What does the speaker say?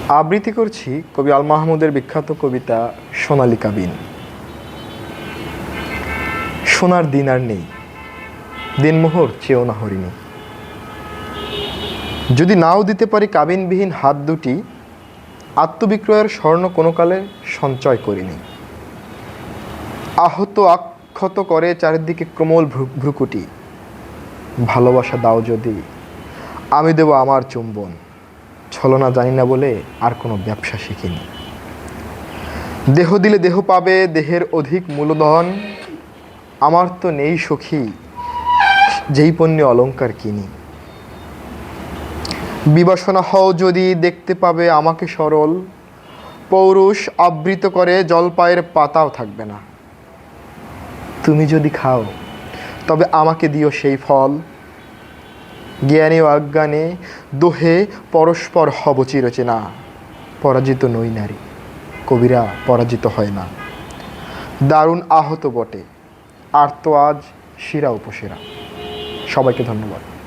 আবৃত্তি করছি কবি আল মাহমুদের বিখ্যাত কবিতা সোনালী কাবিন। সোনার দিন আর নেই, দিনমোহর চেয়েও না হরিণী। যদি নাও দিতে পারি কাবিনবিহীন হাত দুটি, আত্মবিক্রয়ের স্বর্ণ কোনো কালে সঞ্চয় করিনি। আহত আক্ষত করে চারিদিকে কোমল ভ্রুকুটি। ভালোবাসা দাও যদি, আমি দেব আমার চুম্বন। ছলনা জানি না বলে আর কোনো ব্যবসা শিখিনি। দেহ দিলে দেহ পাবে, দেহের অধিক মূলধন। আমার তো নেই সখী, যেই পণ্যে অলংকার কিনি। বিবাসনা হও যদি, দেখতে পাবে আমাকে সরল। পৌরুষ আবৃত করে জলপায়ের পাতাও থাকবে না। তুমি যদি খাও তবে আমাকে দিও সেই ফল। জ্ঞানে ও অজ্ঞানে দোহে পরস্পর হব চিরচেনা। পরাজিত নই নারী, কবিরা পরাজিত হয় না। দারুণ আহত বটে, আর তো আজ শিরা উপশিরা। সবাইকে ধন্যবাদ।